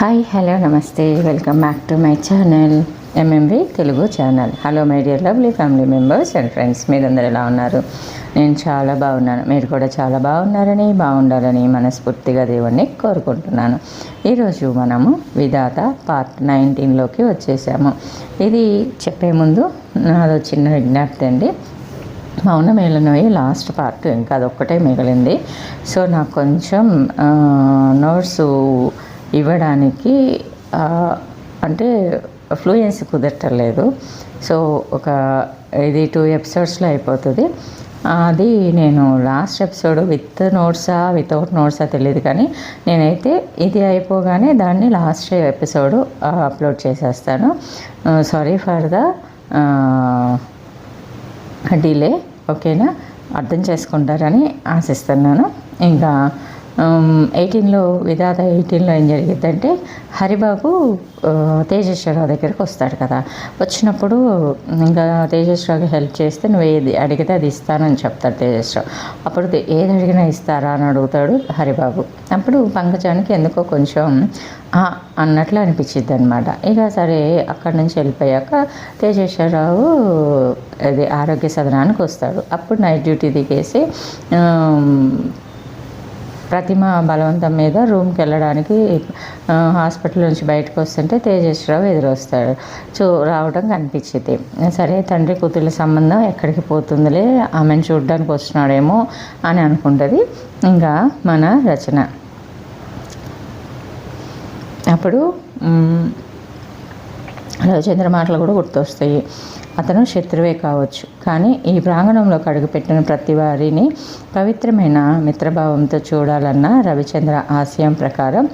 Hi hello నమస్తే welcome back to my channel MMV Telugu channel. Hello my dear lovely family members and friends, మీరందరూ ఎలా ఉన్నారు? నేను చాలా బాగున్నాను. మీరు కూడా చాలా బాగుండాలని మనస్ఫూర్తిగా దేవుణ్ణి కోరుకుంటున్నాను. ఈరోజు మనము విధాత పార్ట్ 19లోకి వచ్చేసాము. ఇది చెప్పే ముందు నాదో చిన్న విజ్ఞప్తి అండి. మౌన మేళనోయి లాస్ట్ పార్ట్, ఇంకా అదొక్కటే మిగిలింది. సో నాకు కొంచెం నోట్స్ ఇవ్వడానికి అంటే ఫ్లూయెన్సీ కుదరటలేదు. సో ఇది 2 ఎపిసోడ్స్లో అయిపోతుంది. అది నేను లాస్ట్ ఎపిసోడ్ విత్ నోట్సా వితౌట్ నోట్సా తెలియదు, కానీ నేనైతే ఇది అయిపోగానే దాన్ని లాస్ట్ ఎపిసోడ్ అప్లోడ్ చేసేస్తాను. సారీ ఫర్ ద డిలే, ఓకేనా? అర్థం చేసుకుంటారని ఆశిస్తున్నాను. ఇంకా 18లో విధాత 18లో ఏం జరిగిద్దంటే, హరిబాబు తేజేశ్వరరావు దగ్గరికి వస్తాడు కదా. వచ్చినప్పుడు ఇంకా తేజేశ్వరరావుకి హెల్ప్ చేస్తే నువ్వు ఏది అడిగితే అది ఇస్తానని చెప్తాడు తేజేశ్వరరావు. అప్పుడు ఏది అడిగినా ఇస్తారా అని అడుగుతాడు హరిబాబు. అప్పుడు పంకజానికి ఎందుకో కొంచెం అన్నట్లు అనిపించిద్ది అనమాట. ఇక సరే అక్కడి నుంచి వెళ్ళిపోయాక తేజేశ్వరరావు అది ఆరోగ్య సదనానికి వస్తాడు. అప్పుడు నైట్ డ్యూటీ దిగేసి ప్రతిమ బలవంతం మీద రూమ్కి వెళ్ళడానికి హాస్పిటల్ నుంచి బయటకు వస్తుంటే తేజేశ్వరరావు ఎదురొస్తాడు. రావడం కనిపించింది. సరే తండ్రి కూతుళ్ళ సంబంధం ఎక్కడికి పోతుందిలే, ఆమెను చూడడానికి వస్తున్నాడేమో అని అనుకుంటుంది ఇంకా మన రచన. అప్పుడు రవిచంద్ర మాటలు కూడా గుర్తొస్తాయి. అతను శత్రువే కావచ్చు, కానీ ఈ ప్రాంగణంలోకి అడుగుపెట్టిన ప్రతి వారిని పవిత్రమైన మిత్రభావంతో చూడాలన్న రవిచంద్ర ఆశయం ప్రకారం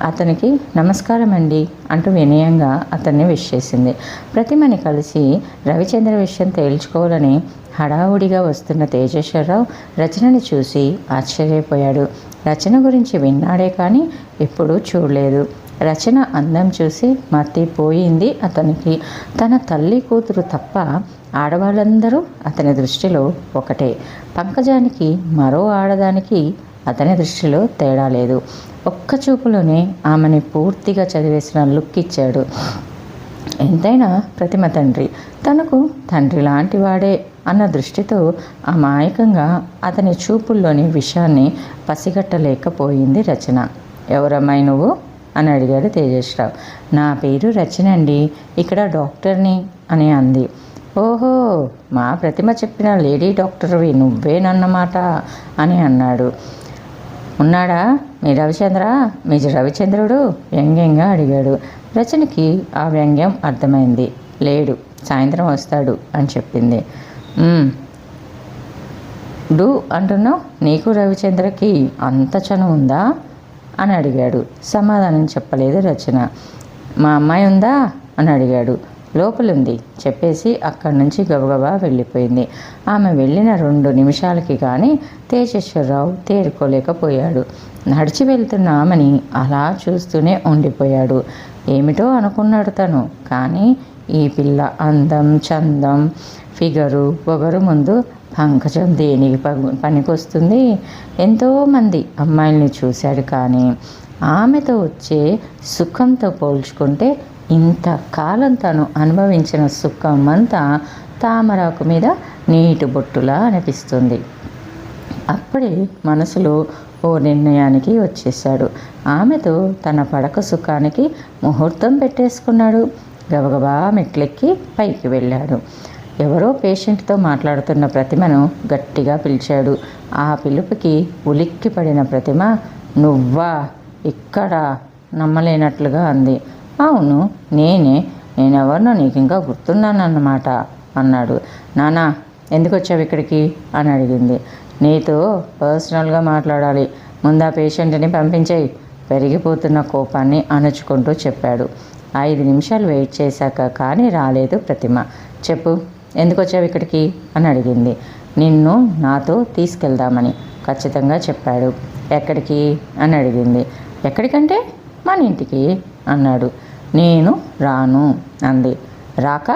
అతనికి నమస్కారం అండి అంటూ వినయంగా అతన్ని విష్ చేసింది. ప్రతిమని కలిసి రవిచంద్ర విషయం తేల్చుకోవాలని హడావుడిగా వస్తున్న తేజేశ్వరరావు రచనని చూసి ఆశ్చర్యపోయాడు. రచన గురించి విన్నాడే కానీ ఎప్పుడూ చూడలేదు. రచన అందం చూసి మర్తిపోయింది అతనికి. తన తల్లి కూతురు తప్ప ఆడవాళ్ళందరూ అతని దృష్టిలో ఒకటే. పంకజానికి మరో ఆడదానికి అతని దృష్టిలో తేడా లేదు. ఒక్క చూపులోనే ఆమెని పూర్తిగా చదివేసిన లుక్ ఇచ్చాడు. ఎంతైనా ప్రతిమ తండ్రి, తనకు తండ్రి లాంటి వాడే అన్న దృష్టితో అమాయకంగా అతని చూపుల్లోని విషయాన్ని పసిగట్టలేకపోయింది రచన. ఎవరమ్మాయి నువ్వు అని అడిగాడు తేజేశ్వరరావు. నా పేరు రచన అండి, ఇక్కడ డాక్టర్ని అని అంది. ఓహో, మా ప్రతిమ చెప్పిన లేడీ డాక్టర్వి నువ్వేనన్నమాట అని అన్నాడు. ఉన్నాడా మీ రవిచంద్రుడు వ్యంగ్యంగా అడిగాడు. రచనకి ఆ వ్యంగ్యం అర్థమైంది. లేడు, సాయంత్రం వస్తాడు అని చెప్పింది. డూ అంటున్నావు, నీకు రవిచంద్రకి అంత చనువు ఉందా అని అడిగాడు. సమాధానం చెప్పలేదు రచన. మా అమ్మాయి ఉందా అని అడిగాడు. లోపలుంది చెప్పేసి అక్కడి నుంచి గబగబా వెళ్ళిపోయింది. ఆమె వెళ్ళిన 2 నిమిషాలకి కానీ తేజేశ్వరరావు తేరుకోలేకపోయాడు. నడిచి వెళ్తున్న ఆమెని అలా చూస్తూనే ఉండిపోయాడు. ఏమిటో అనుకున్నాడు తను, కానీ ఈ పిల్ల అందం, చందం, ఫిగరు, పొగరు ముందు పంకజం దేనికి పనికొస్తుంది? ఎంతోమంది అమ్మాయిల్ని చూశాడు, కానీ ఆమెతో వచ్చే సుఖంతో పోల్చుకుంటే ఇంతకాలం తను అనుభవించిన సుఖం అంతా తామరాకు మీద నీటి బొట్టులా అనిపిస్తుంది. అప్పుడే మనసులో ఓ నిర్ణయానికి వచ్చేశాడు. ఆమెతో తన పడక సుఖానికి ముహూర్తం పెట్టేసుకున్నాడు. గబగబా మెట్లెక్కి పైకి వెళ్ళాడు. ఎవరో పేషెంట్తో మాట్లాడుతున్న ప్రతిమను గట్టిగా పిలిచాడు. ఆ పిలుపుకి ఉలిక్కి పడిన ప్రతిమ, నువ్వా ఇక్కడ? నమ్మలేనట్లుగా అంది. అవును నేనెవరినో నీకు ఇంకా గుర్తున్నానన్నమాట అన్నాడు. నానా, ఎందుకు వచ్చావు ఇక్కడికి అని అడిగింది. నీతో పర్సనల్గా మాట్లాడాలి, ముందు ఆ పేషెంట్ని పంపించేయి, పెరిగిపోతున్న కోపాన్ని అణుచుకుంటూ చెప్పాడు. 5 నిమిషాలు వెయిట్ చేశాక కానీ రాలేదు ప్రతిమ. చెప్పు, ఎందుకు వచ్చావు ఇక్కడికి అని అడిగింది. నిన్ను నాతో తీసుకెళ్దామని ఖచ్చితంగా చెప్పాడు. ఎక్కడికి అని అడిగింది. ఎక్కడికంటే మన ఇంటికి అన్నాడు. నేను రాను అంది. రాక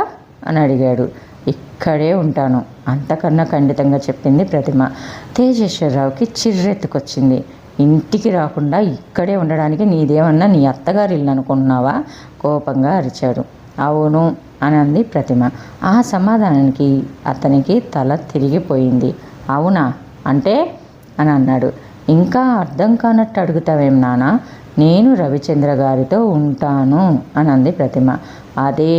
అని అడిగాడు. ఇక్కడే ఉంటాను అంతకన్నా ఖండితంగా చెప్పింది ప్రతిమ. తేజేశ్వరరావుకి చిర్రెత్తుకొచ్చింది. ఇంటికి రాకుండా ఇక్కడే ఉండడానికి నీదేమన్నా నీ అత్తగారి ఇల్లు అనుకుంటున్నావా? కోపంగా అరిచాడు. అవును అని అంది ప్రతిమ. ఆ సమాధానానికి అతనికి తల తిరిగిపోయింది. అవునా అంటే అని అన్నాడు. ఇంకా అర్థం కానట్టు అడుగుతావేం నాన్న? నేను రవిచంద్ర గారితో ఉంటాను అని అంది ప్రతిమ. అదే,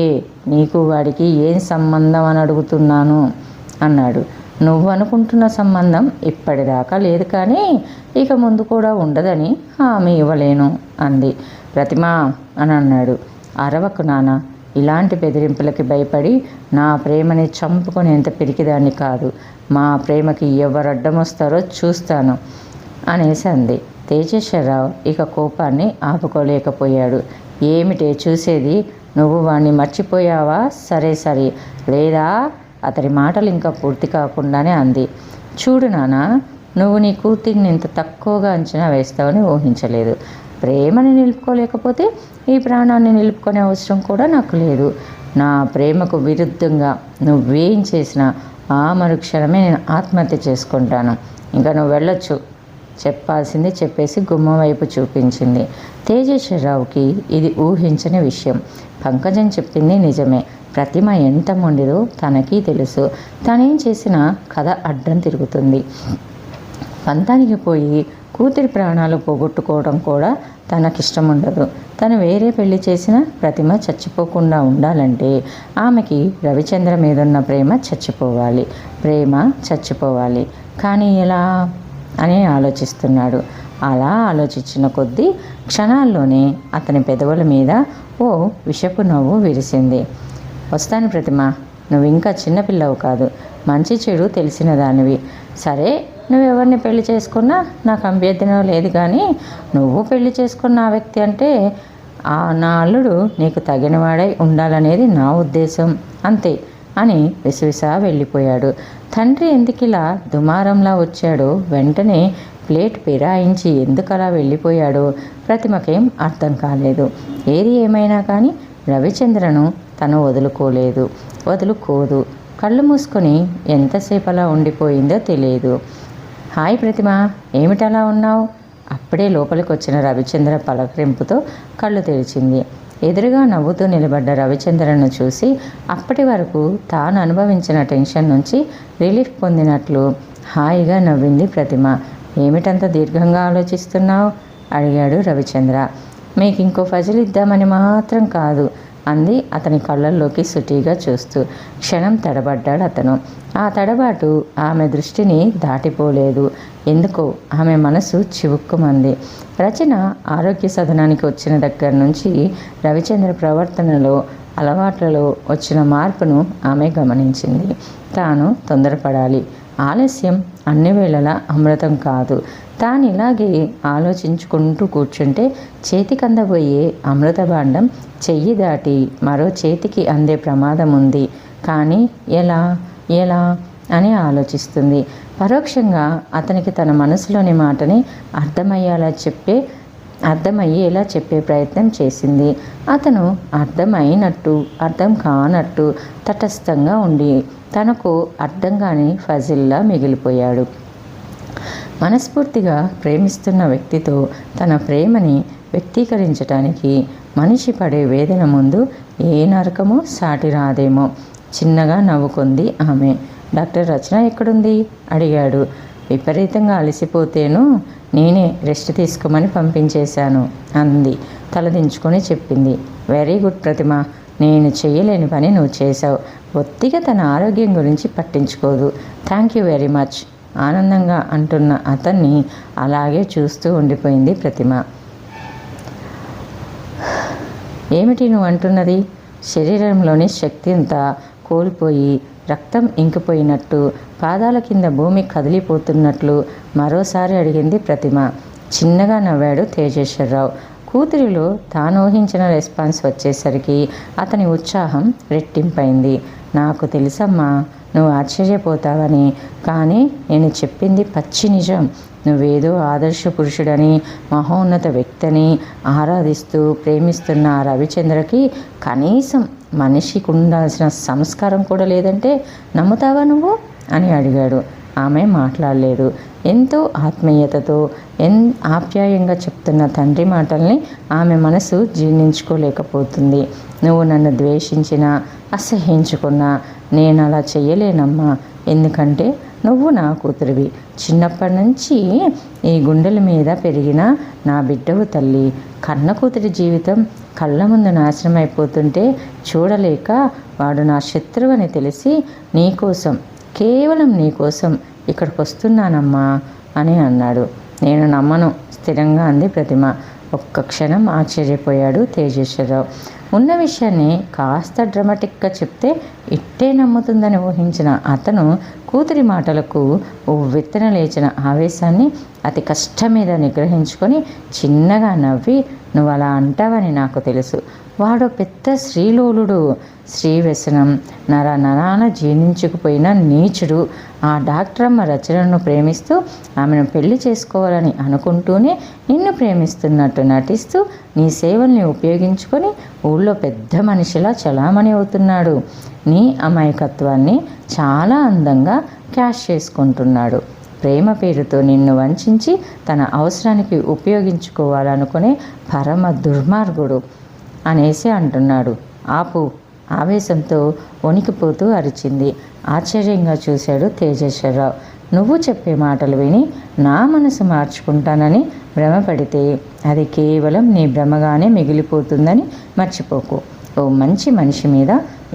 నీకు వాడికి ఏం సంబంధం అని అడుగుతున్నాను అన్నాడు. నువ్వు అనుకుంటున్న సంబంధం ఇప్పటిదాకా లేదు, కానీ ఇక ముందు కూడా ఉండదని హామీ ఇవ్వలేను అంది. ప్రతిమ అని అన్నాడు. అరవకు నాన్న, ఇలాంటి బెదిరింపులకి భయపడి నా ప్రేమని చంపుకునేంత పిరికిదాన్ని కాదు. మా ప్రేమకి ఎవరు అడ్డం వస్తారో చూస్తాను అనేసి అంది. తేజేశ్వరరావు ఇక కోపాన్ని ఆపుకోలేకపోయాడు. ఏమిటే చూసేది? నువ్వు వాణ్ణి మర్చిపోయావా? సరే సరే, లేదా? అతడి మాటలు ఇంకా పూర్తి కాకుండానే అంది. చూడు నాన్న, నువ్వు నీ కూతుర్ని ఇంత తక్కువగా అంచనా వేస్తావని ఊహించలేదు. ప్రేమని నిలుపుకోలేకపోతే ఈ ప్రాణాన్ని నిలుపుకునే అవసరం కూడా నాకు లేదు. నా ప్రేమకు విరుద్ధంగా నువ్వేం చేసినా ఆ మరుక్షణమే నేను ఆత్మహత్య చేసుకుంటాను. ఇంకా నువ్వు వెళ్ళొచ్చు. చెప్పాల్సింది చెప్పేసి గుమ్మం వైపు చూపించింది. తేజేశ్వరరావుకి ఇది ఊహించని విషయం. పంకజం చెప్పింది నిజమే. ప్రతిమ ఎంత మొండిదో తనకి తెలుసు. తనేం చేసినా కథ అడ్డం తిరుగుతుంది. పంతానికి పోయి కూతురి ప్రాణాలు పోగొట్టుకోవడం కూడా తనకిష్టం ఉండదు. తను వేరే పెళ్లి చేసిన ప్రతిమ చచ్చిపోకుండా ఉండాలంటే ఆమెకి రవిచంద్ర మీదున్న ప్రేమ చచ్చిపోవాలి. ప్రేమ చచ్చిపోవాలి. కానీ ఎలా అని ఆలోచిస్తున్నాడు. అలా ఆలోచించిన కొద్దీ క్షణాల్లోనే అతని పెదవుల మీద ఓ విషపు నవ్వు విరిసింది. వస్తాను ప్రతిమ, నువ్వు ఇంకా చిన్నపిల్లవు కాదు, మంచి చెడు తెలిసిన దానివి. సరే, నువ్వెవరిని పెళ్లి చేసుకున్నా నాకు అభ్యర్థన లేదు, కానీ నువ్వు పెళ్లి చేసుకున్న ఆ వ్యక్తి అంటే నా అల్లుడు నీకు తగినవాడై ఉండాలనేది నా ఉద్దేశం, అంతే అని విసువిసా వెళ్ళిపోయాడు. తండ్రి ఎందుకిలా దుమారంలా వచ్చాడో, వెంటనే ప్లేట్ ఫిరాయించి ఎందుకలా వెళ్ళిపోయాడో ప్రతిమకేం అర్థం కాలేదు. ఏది ఏమైనా కానీ రవిచంద్రను తను వదులుకోదు. కళ్ళు మూసుకొని ఎంతసేపు అలా ఉండిపోయిందో తెలియదు. హాయ్ ప్రతిమ, ఏమిటలా ఉన్నావు? అప్పుడే లోపలికి వచ్చిన రవిచంద్ర పలకరింపుతో కళ్ళు తెరిచింది. ఎదురుగా నవ్వుతూ నిలబడ్డ రవిచంద్రను చూసి అప్పటి వరకు తాను అనుభవించిన టెన్షన్ నుంచి రిలీఫ్ పొందినట్లు హాయిగా నవ్వింది ప్రతిమ. ఏమిటంత దీర్ఘంగా ఆలోచిస్తున్నావు అడిగాడు రవిచంద్ర. మీకు ఇంకో ఫజిల్ ఇద్దామని మాత్రం కాదు అంది అతని కళ్ళల్లోకి సుటీగా చూస్తూ. క్షణం తడబడ్డాడు అతను. ఆ తడబాటు ఆమె దృష్టిని దాటిపోలేదు. ఎందుకో ఆమె మనసు చివుక్కుమంది. రచన ఆరోగ్య సదనానికి వచ్చిన దగ్గర నుంచి రవిచంద్ర ప్రవర్తనలో, అలవాట్లలో వచ్చిన మార్పును ఆమె గమనించింది. తాను తొందరపడాలి. ఆలస్యం అన్ని వేళలా అమృతం కాదు. తాను ఇలాగే ఆలోచించుకుంటూ కూర్చుంటే చేతికి అందబోయే అమృత భాండం చెయ్యి దాటి మరో చేతికి అందే ప్రమాదం ఉంది. కానీ ఎలా అని ఆలోచిస్తుంది. పరోక్షంగా అతనికి తన మనసులోని మాటని అర్థమయ్యేలా చెప్పే ప్రయత్నం చేసింది. అతను అర్థమైనట్టు అర్థం కానట్టు తటస్థంగా ఉండి తనకు అర్థం కాని ఫజిల్లా మిగిలిపోయాడు. మనస్ఫూర్తిగా ప్రేమిస్తున్న వ్యక్తితో తన ప్రేమని వ్యక్తీకరించటానికి మనిషి పడే వేదన ముందు ఏ నరకమో సాటి రాదేమో. చిన్నగా నవ్వుకుంది ఆమె. డాక్టర్ రచన ఎక్కడుంది అడిగాడు. విపరీతంగా అలసిపోతేను నేనే రెస్ట్ తీసుకోమని పంపించేశాను అంది. తలదించుకొని చెప్పింది. వెరీ గుడ్ ప్రతిమ, నేను చేయలేని పని నువ్వు చేశావు. బొత్తిగా తన ఆరోగ్యం గురించి పట్టించుకోదు. థ్యాంక్ యూ వెరీ మచ్ ఆనందంగా అంటున్న అతన్ని అలాగే చూస్తూ ఉండిపోయింది ప్రతిమ. ఏమిటి నువ్వు అంటున్నది? శరీరంలోని శక్తి అంతా కోల్పోయి రక్తం ఇంకిపోయినట్టు, పాదాల కింద భూమి కదిలిపోతున్నట్లు మరోసారి అడిగింది ప్రతిమ. చిన్నగా నవ్వాడు తేజేశ్వరరావు. కూతురిలో తాను ఊహించిన రెస్పాన్స్ వచ్చేసరికి అతని ఉత్సాహం రెట్టింపైంది. నాకు తెలుసమ్మా, నువ్వు ఆశ్చర్యపోతావని, కానీ నేను చెప్పింది పచ్చి నిజం. నువ్వేదో ఆదర్శ పురుషుడని, మహోన్నత వ్యక్తిని ఆరాధిస్తూ ప్రేమిస్తున్న రవిచంద్రకి కనీసం మనిషికి ఉండాల్సిన సంస్కారం కూడా లేదంటే నమ్ముతావా నువ్వు అని అడిగాడు. ఆమె మాట్లాడలేదు. ఎంతో ఆత్మీయతతో ఆప్యాయంగా చెప్తున్న తండ్రి మాటల్ని ఆమె మనసు జీర్ణించుకోలేకపోతుంది. నువ్వు నన్ను ద్వేషించినా అసహ్యించుకున్నా నేను అలా చెయ్యలేనమ్మా. ఎందుకంటే నువ్వు నా కూతురివి. చిన్నప్పటి నుంచి ఈ గుండెల మీద పెరిగిన నా బిడ్డవు తల్లి. కన్న కూతురి జీవితం కళ్ళ ముందు నాశనం అయిపోతుంటే చూడలేక వాడు నా శత్రువని తెలిసి నీకోసం, కేవలం నీకోసం ఇక్కడికి వస్తున్నానమ్మా అని అన్నాడు. నేను నమ్మను, స్థిరంగా అంది ప్రతిమ. ఒక్క క్షణం ఆశ్చర్యపోయాడు తేజేశ్వరరావు. ఉన్న విషయాన్ని కాస్త డ్రామాటిక్గా చెప్తే ఇట్టే నమ్ముతుందని ఊహించిన అతను కూతురి మాటలకు ఉవ్వెత్తున లేచిన ఆవేశాన్ని అతి కష్టం మీద నిగ్రహించుకొని చిన్నగా నవ్వి, నువ్వు అలా అంటావని నాకు తెలుసు. వాడు పెద్ద శ్రీలోలుడు, స్త్రీ వ్యసనం నరాన జీర్ణించుకుపోయిన నీచుడు. ఆ డాక్టరమ్మ రచనను ప్రేమిస్తూ ఆమెను పెళ్లి చేసుకోవాలని అనుకుంటూనే నిన్ను ప్రేమిస్తున్నట్టు నటిస్తూ నీ సేవల్ని ఉపయోగించుకొని ఊళ్ళో పెద్ద మనిషిలా చలామణి అవుతున్నాడు. నీ అమాయకత్వాన్ని చాలా అందంగా క్యాష్ చేసుకుంటున్నాడు. ప్రేమ పేరుతో నిన్ను వంచి తన అవసరానికి ఉపయోగించుకోవాలనుకునే పరమ దుర్మార్గుడు అనేసి అంటున్నాడు. ఆపు, ఆవేశంతో వణికిపోతూ అరిచింది. ఆశ్చర్యంగా చూశాడు తేజేశ్వరరావు. నువ్వు చెప్పే మాటలు విని నా మనసు మార్చుకుంటానని భ్రమపడితే అది కేవలం నీ భ్రమగానే మిగిలిపోతుందని మర్చిపోకు. ఓ మంచి మనిషి మీద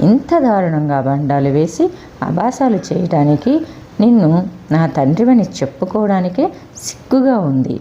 ఇంత దారుణంగా బండాలు వేసి అబాసాలు చేయడానికి నిన్ను నా తండ్రివని చెప్పుకోవడానికే సిగ్గుగా ఉంది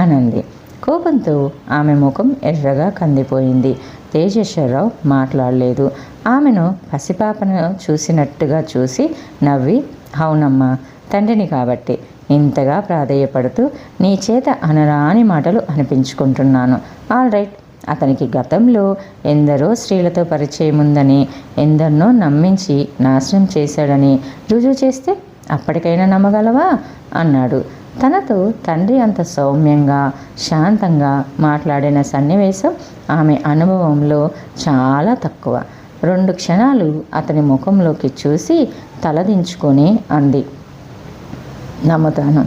అనంది. కోపంతో ఆమె ముఖం ఎర్రగా కందిపోయింది. తేజేశ్వరరావు మాట్లాడలేదు. ఆమెను పసిపాపను చూసినట్టుగా చూసి నవ్వి, అవునమ్మా, తండ్రిని కాబట్టి ఇంతగా ప్రాధేయపడుతూ నీ చేత అనరాని మాటలు అనిపించుకుంటున్నాను. ఆల్ రైట్, అతనికి గతంలో ఎందరో స్త్రీలతో పరిచయం ఉందని, ఎందరినో నమ్మించి నాశనం చేశాడని రుజువు చేస్తే అప్పటికైనా నమ్మగలవా అన్నాడు. తనతో తండ్రి అంత సౌమ్యంగా శాంతంగా మాట్లాడిన సన్నివేశం ఆమె అనుభవంలో చాలా తక్కువ. 2 క్షణాలు అతని ముఖంలోకి చూసి తలదించుకొని అంది, నమ్ముతాను.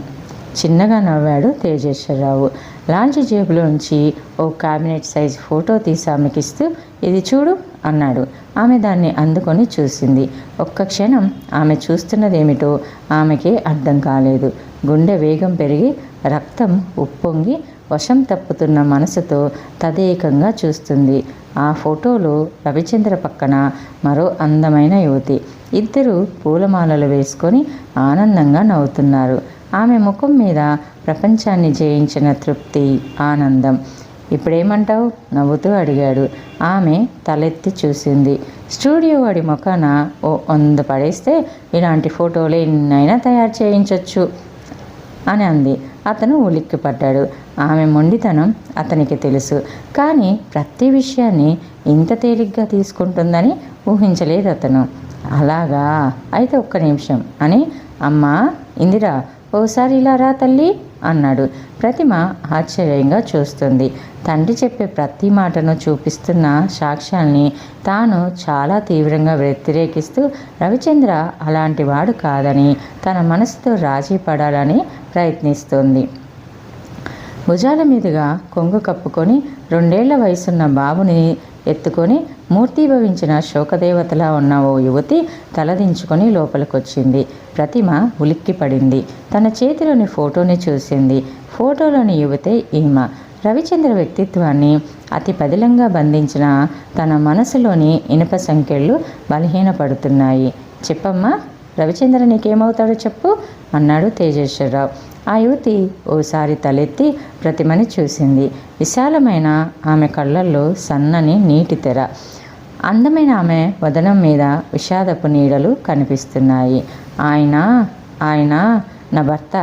చిన్నగా నవ్వాడు తేజేశ్వరరావు. లాంచి జేబులోంచి ఓ క్యాబినెట్ సైజ్ ఫోటో తీసి ఆమెకిస్తూ, ఇది చూడు అన్నాడు. ఆమె దాన్ని అందుకొని చూసింది. ఒక్క క్షణం ఆమె చూస్తున్నదేమిటో ఆమెకే అర్థం కాలేదు. గుండె వేగం పెరిగి రక్తం ఉప్పొంగి వశం తప్పుతున్న మనసుతో తదేకంగా చూస్తుంది. ఆ ఫోటోలో రవిచంద్ర పక్కన మరో అందమైన యువతి. ఇద్దరు పూలమాలలు వేసుకొని ఆనందంగా నవ్వుతున్నారు. ఆమె ముఖం మీద ప్రపంచాన్ని జయించిన తృప్తి, ఆనందం. ఇప్పుడేమంటావు నవ్వుతూ అడిగాడు. ఆమె తలెత్తి చూసింది. స్టూడియో వాడి ముఖాన ఓ 100 పడేస్తే ఇలాంటి ఫోటోలు ఎన్నైనా తయారు చేయించవచ్చు అని అంది. అతను ఉలిక్కిపడ్డాడు. ఆమె మొండితనం అతనికి తెలుసు, కానీ ప్రతి విషయాన్ని ఇంత తేలిగ్గా తీసుకుంటుందని ఊహించలేదు అతను. అలాగా, అయితే ఒక్క నిమిషం అని, అమ్మా ఇందిరా, ఓసారి ఇలా రా తల్లి అన్నాడు. ప్రతిమ ఆశ్చర్యంగా చూస్తుంది. తండ్రి చెప్పే ప్రతి మాటను చూపిస్తున్న సాక్ష్యాల్ని తాను చాలా తీవ్రంగా వ్యతిరేకిస్తూ రవిచంద్ర అలాంటి వాడు కాదని తన మనసుతో రాజీ పడాలని ప్రయత్నిస్తోంది. భుజాల మీదుగా కొంగు కప్పుకొని 2 ఏళ్ల వయసున్న బాబుని ఎత్తుకొని మూర్తీభవించిన శోకదేవతలా ఉన్న ఓ యువతి తలదించుకొని లోపలికొచ్చింది. ప్రతిమ ఉలిక్కిపడింది. తన చేతిలోని ఫోటోని చూసింది. ఫోటోలోని యువతే ఈమె. రవిచంద్ర వ్యక్తిత్వాన్ని అతి పదిలంగా బంధించిన తన మనసులోని ఇనుప సంకెళ్ళు బలహీనపడుతున్నాయి. చెప్పమ్మా, రవిచంద్ర నీకేమవుతాడో చెప్పు అన్నాడు తేజేశ్వరరావు. ఆ యువతి ఓసారి తలెత్తి ప్రతిమని చూసింది. విశాలమైన ఆమె కళ్ళల్లో సన్నని నీటి తెర. అందమైన ఆమె వదనం మీద విషాదపు నీడలు కనిపిస్తున్నాయి. ఆయన నా భర్త.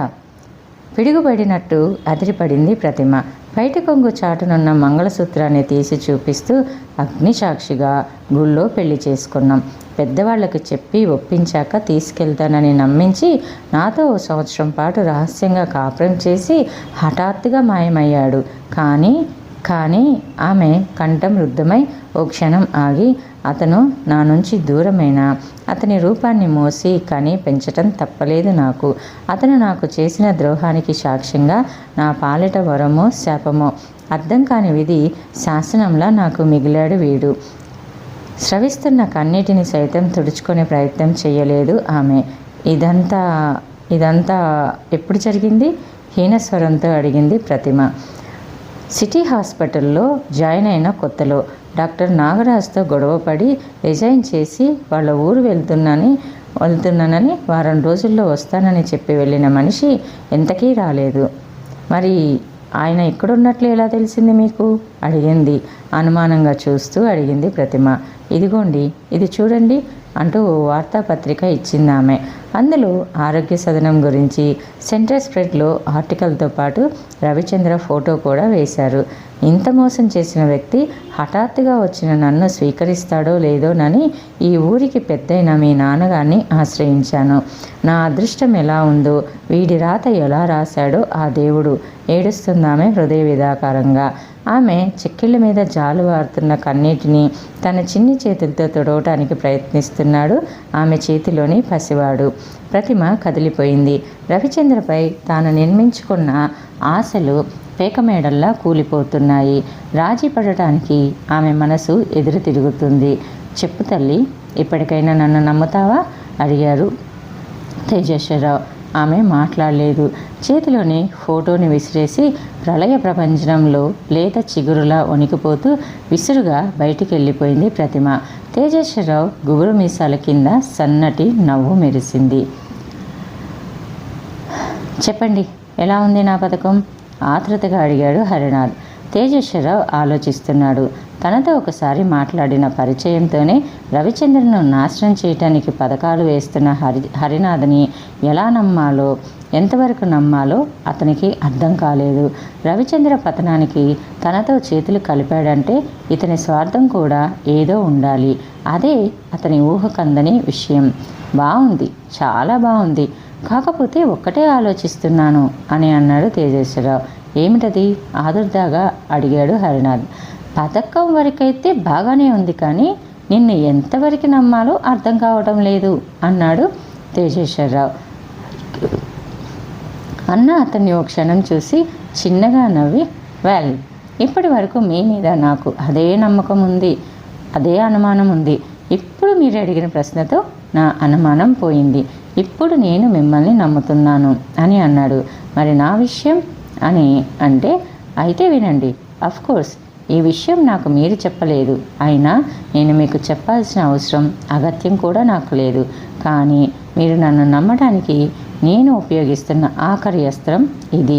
పిడుగుపడినట్టు అదిరిపడింది ప్రతిమ. బయట కొంగు చాటునున్న మంగళసూత్రాన్ని తీసి చూపిస్తూ, అగ్నిసాక్షిగా గుళ్ళో పెళ్లి చేసుకున్నాం. పెద్దవాళ్ళకి చెప్పి ఒప్పించాక తీసుకెళ్తానని నమ్మించి నాతో 1 సంవత్సరం పాటు రహస్యంగా కాపురం చేసి హఠాత్తుగా మాయమయ్యాడు. కానీ ఆమె కంఠం రుద్ధమై ఓ క్షణం ఆగి, అతను నా నుంచి దూరమైన అతని రూపాన్ని మోసి కని పెంచటం తప్పలేదు నాకు. అతను నాకు చేసిన ద్రోహానికి సాక్ష్యంగా నా పాలిట వరమో శాపమో అర్థం కాని విధి శాసనంలా నాకు మిగిలాడు వీడు. స్రవిస్తున్న కన్నీటిని సైతం తుడుచుకునే ప్రయత్నం చేయలేదు ఆమె. ఇదంతా ఎప్పుడు జరిగింది? హీనస్వరంతో అడిగింది ప్రతిమ. సిటీ హాస్పిటల్లో జాయిన్ అయిన కొత్తలో డాక్టర్ నాగరాజ్తో గొడవపడి రిజైన్ చేసి వాళ్ళ ఊరు వెళ్తున్నానని వారం రోజుల్లో వస్తానని చెప్పి వెళ్ళిన మనిషి ఎంతకీ రాలేదు. మరి ఆయన ఇక్కడున్నట్లు ఎలా తెలిసింది మీకు? అడిగింది అనుమానంగా చూస్తూ అడిగింది ప్రతిమ. ఇదిగోండి, ఇది చూడండి అంటూ ఓ వార్తాపత్రిక ఇచ్చింది ఆమె. అందులో ఆరోగ్య సదనం గురించి సెంటర్ స్ప్రెడ్లో ఆర్టికల్తో పాటు రవిచంద్ర ఫోటో కూడా వేశారు. ఇంత మోసం చేసిన వ్యక్తి హఠాత్తుగా వచ్చిన నన్ను స్వీకరిస్తాడో లేదోనని ఈ ఊరికి పెద్దయిన మీ నాన్నగారిని ఆశ్రయించాను. నా అదృష్టం ఎలా ఉందో, వీడి రాత ఎలా రాశాడో ఆ దేవుడు. ఏడుస్తుందామె హృదయ విదాకారంగా. ఆమె చెక్కిళ్ళ మీద జాలువారుతున్న కన్నీటిని తన చిన్ని చేతులతో తుడవటానికి ప్రయత్నిస్తున్నాడు ఆమె చేతిలోని పసివాడు. ప్రతిమ కదిలిపోయింది. రవిచంద్రపై తాను నిర్మించుకున్న ఆశలు పేకమేడల్లా కూలిపోతున్నాయి. రాజీ పడటానికి ఆమె మనసు ఎదురు తిరుగుతుంది. చెప్పు తల్లి, ఇప్పటికైనా నన్ను నమ్ముతావా? అడిగారు తేజేశ్వరరావు. ఆమె మాట్లాడలేదు. చేతిలోని ఫోటోని విసిరేసి ప్రళయ ప్రపంచంలో లేత చిగురులా వణికిపోతూ విసురుగా బయటికి వెళ్ళిపోయింది ప్రతిమ. తేజేశ్వరరావు గుబురు మీసాల కింద సన్నటి నవ్వు మెరిసింది. చెప్పండి, ఎలా ఉంది నా పథకం? ఆతృతగా అడిగాడు హరినాథ్. తేజేశ్వరరావు ఆలోచిస్తున్నాడు. తనతో ఒకసారి మాట్లాడిన పరిచయంతోనే రవిచంద్రను నాశనం చేయటానికి పథకాలు వేస్తున్న హరినాథ్ని ఎలా నమ్మాలో, ఎంతవరకు నమ్మాలో అతనికి అర్థం కాలేదు. రవిచంద్ర పతనానికి తనతో చేతులు కలిపాడంటే ఇతని స్వార్థం కూడా ఏదో ఉండాలి. అదే అతని ఊహకందని విషయం. బాగుంది, చాలా బాగుంది. కాకపోతే ఒక్కటే ఆలోచిస్తున్నాను అని అన్నాడు తేజేశ్వరరావు. ఏమిటది? ఆదుర్దాగా అడిగాడు హరినాథ్. పథకం వరకైతే బాగానే ఉంది, కానీ నిన్ను ఎంతవరకు నమ్మాలో అర్థం కావడం లేదు అన్నాడు తేజేశ్వరరావు. అన్న అతన్ని ఓ క్షణం చూసి చిన్నగా నవ్వి, వెల్, ఇప్పటి వరకు మీ మీద నాకు అదే నమ్మకం ఉంది, అదే అనుమానం ఉంది. ఇప్పుడు మీరు అడిగిన ప్రశ్నతో నా అనుమానం పోయింది. ఇప్పుడు నేను మిమ్మల్ని నమ్ముతున్నాను అని అన్నాడు. మరి నా విషయం అని అంటే, అయితే వినండి. అఫ్కోర్స్ ఈ విషయం నాకు మీరు చెప్పలేదు, అయినా నేను మీకు చెప్పాల్సిన అవసరం అగత్యం కూడా నాకు లేదు. కానీ మీరు నన్ను నమ్మడానికి నేను ఉపయోగిస్తున్న ఆఖరి అస్త్రం ఇది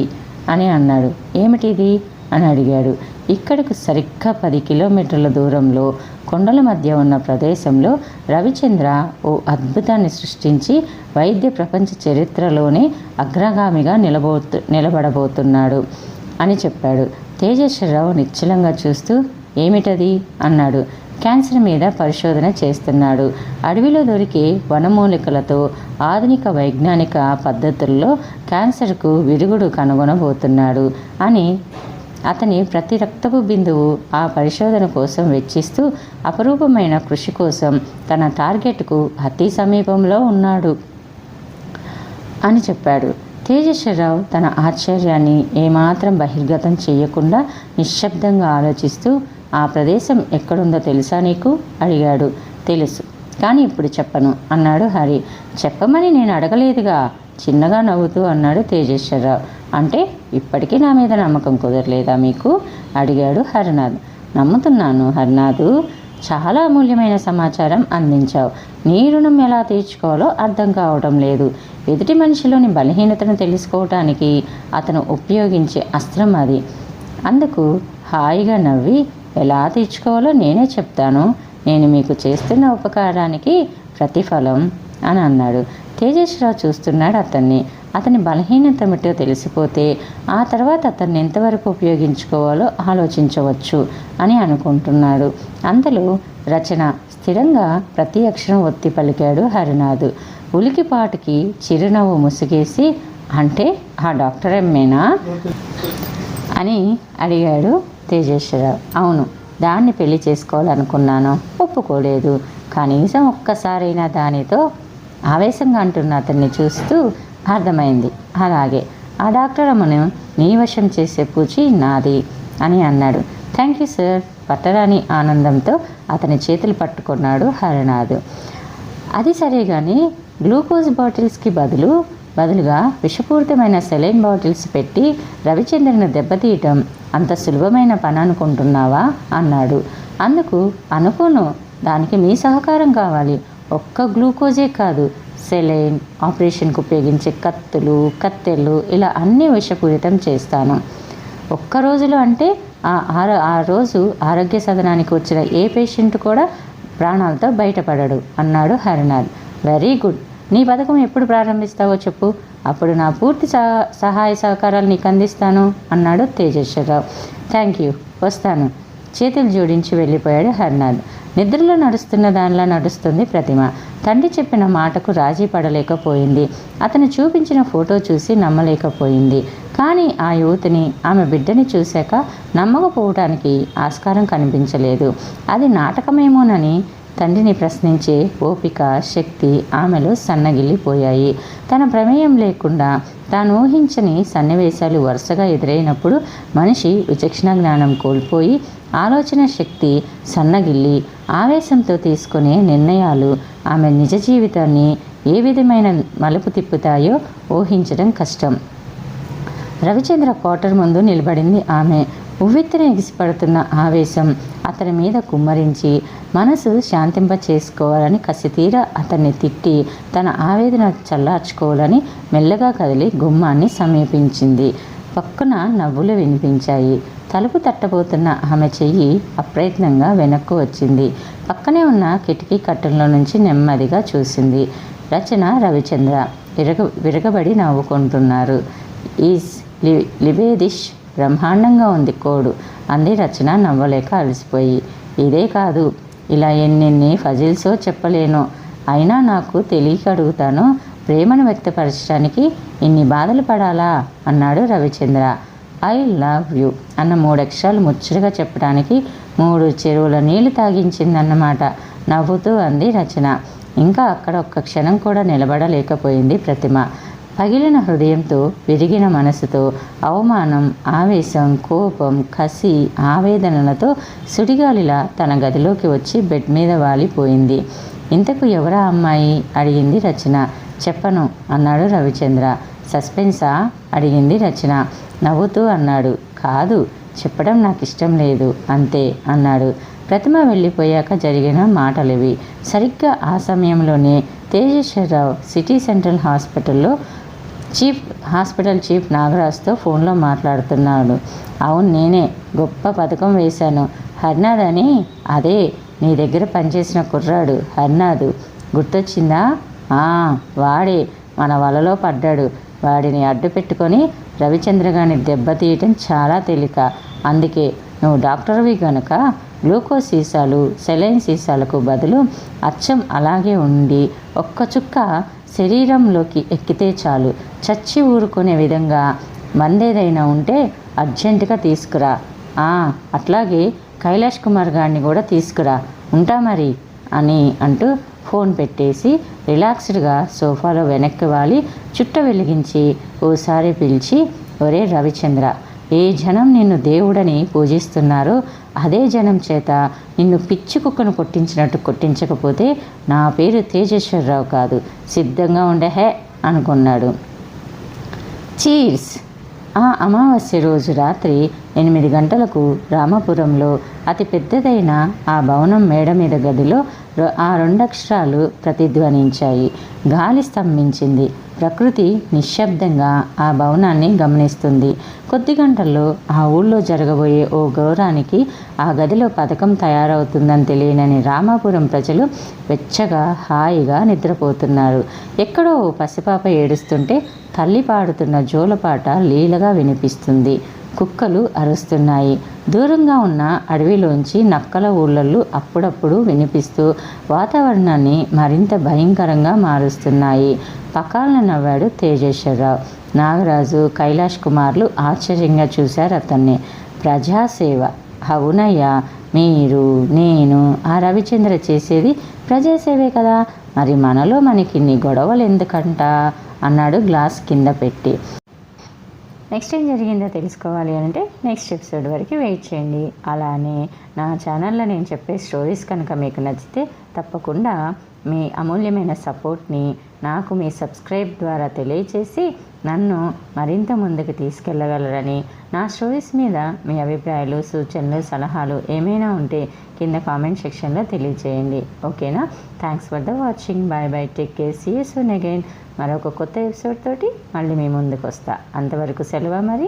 అని అన్నాడు. ఏమిటిది అని అడిగాడు. ఇక్కడకు సరిగ్గా 10 కిలోమీటర్ల దూరంలో కొండల మధ్య ఉన్న ప్రదేశంలో రవిచంద్ర ఓ అద్భుతాన్ని సృష్టించి వైద్య ప్రపంచ చరిత్రలోనే అగ్రగామిగా నిలబడబోతున్నాడు అని చెప్పాడు. తేజేశ్వరరావు నిశ్చలంగా చూస్తూ, ఏమిటది అన్నాడు. క్యాన్సర్ మీద పరిశోధన చేస్తున్నాడు. అడవిలో దొరికే వనమూలికలతో ఆధునిక వైజ్ఞానిక పద్ధతుల్లో క్యాన్సర్కు విరుగుడు కనుగొనబోతున్నాడు అని. అతని ప్రతి రక్తపు బిందువు ఆ పరిశోధన కోసం వెచ్చిస్తూ అపరూపమైన కృషి కోసం తన టార్గెట్కు అతి సమీపంలో ఉన్నాడు అని చెప్పాడు. తేజేశ్వరరావు తన ఆశ్చర్యాన్ని ఏమాత్రం బహిర్గతం చేయకుండా నిశ్శబ్దంగా ఆలోచిస్తూ, ఆ ప్రదేశం ఎక్కడుందో తెలుసా నీకు? అడిగాడు. తెలుసు, కానీ ఇప్పుడు చెప్పను అన్నాడు హరి. చెప్పమని నేను అడగలేదుగా, చిన్నగా నవ్వుతూ అన్నాడు తేజేశ్వరరావు. అంటే ఇప్పటికీ నా మీద నమ్మకం కుదరలేదా మీకు? అడిగాడు హరినాథ్. నమ్ముతున్నాను హరినాథు, చాలా అమూల్యమైన సమాచారం అందించావు. నీ రుణం ఎలా తీర్చుకోవాలో అర్థం కావడం లేదు. ఎదుటి మనిషిలోని బలహీనతను తెలుసుకోవటానికి అతను ఉపయోగించే అస్త్రం అది. అందుకు హాయిగా నవ్వి, ఎలా తీర్చుకోవాలో నేనే చెప్తాను. నేను మీకు చేస్తున్న ఉపకారానికి ప్రతిఫలం అని అన్నాడు. తేజేశ్వరరావు చూస్తున్నాడు అతన్ని. అతని బలహీనత ఏమిటో తెలిసిపోతే ఆ తర్వాత అతన్ని ఎంతవరకు ఉపయోగించుకోవాలో ఆలోచించవచ్చు అని అనుకుంటున్నాడు. అంతలో రచన స్థిరంగా ప్రతి అక్షరం ఒత్తి పలికాడు హరినాథ్. ఉలికిపాటుకి చిరునవ్వు ముసుగేసి, అంటే ఆ డాక్టర్ ఎమ్మేనా అని అడిగాడు తేజేశ్వరరావు. అవును, దాన్ని పెళ్లి చేసుకోవాలనుకున్నాను, ఒప్పుకోలేదు. కనీసం ఒక్కసారైనా దానితో ఆవేశంగా అంటున్న అతన్ని చూస్తూ అర్థమైంది. అలాగే ఆ డాక్టర్ అమ్మను నీ వశం చేసే పూచి నాది అని అన్నాడు. Thank you sir. పట్టరాని ఆనందంతో అతని చేతులు పట్టుకున్నాడు హరినాథ్. అది సరే కానీ గ్లూకోజ్ బాటిల్స్కి బదులుగా విషపూరితమైన సెలైన్ బాటిల్స్ పెట్టి రవిచంద్రను దెబ్బతీయటం అంత సులభమైన పని అనుకుంటున్నావా అన్నాడు. అందుకు అనుకోను, దానికి మీ సహకారం కావాలి. ఒక్క గ్లూకోజే కాదు, సెలైన్, ఆపరేషన్కు ఉపయోగించే కత్తులు, కత్తెలు, ఇలా అన్నీ విషపూరితం చేస్తాను. ఒక్క రోజులో అంటే ఆ రోజు ఆరోగ్య సదనానికి వచ్చిన ఏ పేషెంట్ కూడా ప్రాణాలతో బయటపడడు అన్నాడు హరినాథ్. Very good. నీ పథకం ఎప్పుడు ప్రారంభిస్తావో చెప్పు, అప్పుడు నా పూర్తి సహాయ సహకారాలు నీకు అందిస్తాను అన్నాడు తేజేశ్వరరావు. థ్యాంక్ యూ, వస్తాను. చేతులు జోడించి వెళ్ళిపోయాడు హరినాథ్. నిద్రలో నడుస్తున్న దానిలా నడుస్తుంది ప్రతిమ. తండ్రి చెప్పిన మాటకు రాజీ పడలేకపోయింది. అతను చూపించిన ఫోటో చూసి నమ్మలేకపోయింది. కానీ ఆ యువతిని, ఆమె బిడ్డని చూశాక నమ్మకపోవటానికి ఆస్కారం కనిపించలేదు. అది నాటకమేమోనని తండ్రిని ప్రశ్నించే ఓపిక, శక్తి ఆమెలో సన్నగిల్లిపోయాయి. తన ప్రమేయం లేకుండా తాను ఊహించని సన్నివేశాలు వరుసగా ఎదురైనప్పుడు మనిషి విచక్షణ జ్ఞానం కోల్పోయి ఆలోచన శక్తి సన్నగిల్లి ఆవేశంతో తీసుకునే నిర్ణయాలు ఆమె నిజ జీవితాన్ని ఏ విధమైన మలుపు తిప్పుతాయో ఊహించడం కష్టం. రవిచంద్ర క్వార్టర్ ముందు నిలబడింది ఆమె. ఉవ్వెత్తున ఎగిసిపడుతున్న ఆవేశం అతని మీద కుమ్మరించి మనసు శాంతింప చేసుకోవాలని కసితీర అతన్ని తిట్టి తన ఆవేదన చల్లార్చుకోవాలని మెల్లగా కదిలి గుమ్మాన్ని సమీపించింది. పక్కన నవ్వులు వినిపించాయి. తలుపు తట్టబోతున్న ఆమె చెయ్యి అప్రయత్నంగా వెనక్కు వచ్చింది. పక్కనే ఉన్న కిటికీ కట్టంలో నుంచి నెమ్మదిగా చూసింది. రచన, రవిచంద్ర విరగబడి నవ్వుకుంటున్నారు. ఈజ్ లివేదిష్ బ్రహ్మాండంగా ఉంది కోడు అంది రచన నవ్వలేక అలసిపోయి. ఇదే కాదు, ఇలా ఎన్నెన్ని ఫజిల్సో చెప్పలేను. అయినా నాకు తెలియక అడుగుతాను, ప్రేమను వ్యక్తపరచడానికి ఇన్ని బాధలు పడాలా అన్నాడు రవిచంద్ర. ఐ లవ్ యూ అన్న 3 అక్షరాలు ముచ్చటగా చెప్పడానికి 3 చెరువుల నీళ్లు తాగించిందన్నమాట నవ్వుతూ అంది రచన. ఇంకా అక్కడ ఒక్క క్షణం కూడా నిలబడలేకపోయింది ప్రతిమ. పగిలిన హృదయంతో, విరిగిన మనసుతో, అవమానం, ఆవేశం, కోపం, కసి, ఆవేదనలతో సుడిగాలిలా తన గదిలోకి వచ్చి బెడ్ మీద వాలిపోయింది. ఇంతకు ఎవరా అమ్మాయి అడిగింది రచన. చెప్పను అన్నాడు రవిచంద్ర. సస్పెన్సా అడిగింది రచన. నవ్వుతూ అన్నాడు. కాదు, చెప్పడం నాకు ఇష్టం లేదు అంతే అన్నాడు. ప్రతిమ వెళ్ళిపోయాక జరిగిన మాటలివి. సరిగ్గా ఆ సమయంలోనే Tejeswararao city central hospital chief నాగరాజ్తో ఫోన్లో మాట్లాడుతున్నాడు. అవును, నేనే గొప్ప పథకం వేశాను. హరినాథ్ అని, అదే నీ దగ్గర పనిచేసిన కుర్రాడు హరినాథ్ గుర్తొచ్చిందా? వాడే మన వలలో పడ్డాడు. వాడిని అడ్డు పెట్టుకొని రవిచంద్ర గారిని దెబ్బతీయటం చాలా తేలిక. అందుకే నువ్వు డాక్టర్వి కనుక గ్లూకోజ్ సీసాలు, సెలైన్ సీసాలకు బదులు అచ్చం అలాగే ఉండి ఒక్క చుక్క శరీరంలోకి ఎక్కితే చాలు, చచ్చి ఊరుకునే విధంగా మందేదైనా ఉంటే అర్జెంటుగా తీసుకురా. అట్లాగే కైలాష్ కుమార్ గారిని కూడా తీసుకురా. ఉంటా మరి అని అంటూ ఫోన్ పెట్టేసి రిలాక్స్డ్గా సోఫాలో వెనక్కి వాలి చుట్ట వెలిగించి ఓసారి పిలిచి, ఒరే రవిచంద్ర, ఏ జనం నిన్ను దేవుడని పూజిస్తున్నారో అదే జనం చేత నిన్ను పిచ్చి కుక్కను కొట్టించినట్టు కొట్టించకపోతే నా పేరు తేజేశ్వరరావు కాదు. సిద్ధంగా ఉండహే అనుకున్నాడు. చీర్స్. ఆ అమావాస్య రోజు రాత్రి 8 గంటలకు రామపురంలో అతి పెద్దదైన ఆ భవనం మేడ మీద గదిలో ఆ 2 అక్షరాలు ప్రతిధ్వనించాయి. గాలి స్తంభించింది. ప్రకృతి నిశ్శబ్దంగా ఆ భవనాన్ని గమనిస్తుంది. కొద్ది గంటల్లో ఆ ఊళ్ళో జరగబోయే ఓ ఘోరానికి ఆ గదిలో పథకం తయారవుతుందని తెలియనని రామాపురం ప్రజలు వెచ్చగా హాయిగా నిద్రపోతున్నారు. ఎక్కడో ఓ పసిపాప ఏడుస్తుంటే తల్లి పాడుతున్న జోలపాట లీలగా వినిపిస్తుంది. కుక్కలు అరుస్తున్నాయి. దూరంగా ఉన్న అడవిలోంచి నక్కల ఊళ్ళళ్ళు అప్పుడప్పుడు వినిపిస్తూ వాతావరణాన్ని మరింత భయంకరంగా మారుస్తున్నాయి. పకాలను నవ్వాడు తేజేశ్వరరావు. నాగరాజు, కైలాష్ కుమార్లు ఆశ్చర్యంగా చూశారు అతన్ని. ప్రజాసేవ, అవునయ్యా, మీరు నేను ఆ రవిచంద్ర చేసేది ప్రజాసేవే కదా, మరి మనలో మనకిన్ని గొడవలు ఎందుకంట అన్నాడు గ్లాస్ కింద పెట్టి. నెక్స్ట్ ఏం జరిగిందో తెలుసుకోవాలి అంటే నెక్స్ట్ ఎపిసోడ్ వరకు వెయిట్ చేయండి. అలానే నా ఛానల్లో నేను చెప్పే స్టోరీస్ కనుక మీకు నచ్చితే తప్పకుండా మీ అమూల్యమైన సపోర్ట్ని నాకు మీ సబ్స్క్రైబ్ ద్వారా తెలియచేసి నన్ను మరింత ముందుకు తీసుకెళ్ళగలరని, నా స్టోరీస్ మీద మీ అభిప్రాయాలు, సూచనలు, సలహాలు ఏమైనా ఉంటే కింద కామెంట్ సెక్షన్లో తెలియచేయండి. ఓకేనా? Thanks for the watching. Bye bye, take care, see you soon again. మరొక కొత్త ఎపిసోడ్ తోటి మళ్ళీ మీ ముందుకు వస్తా. అంతవరకు సెలవు మరి.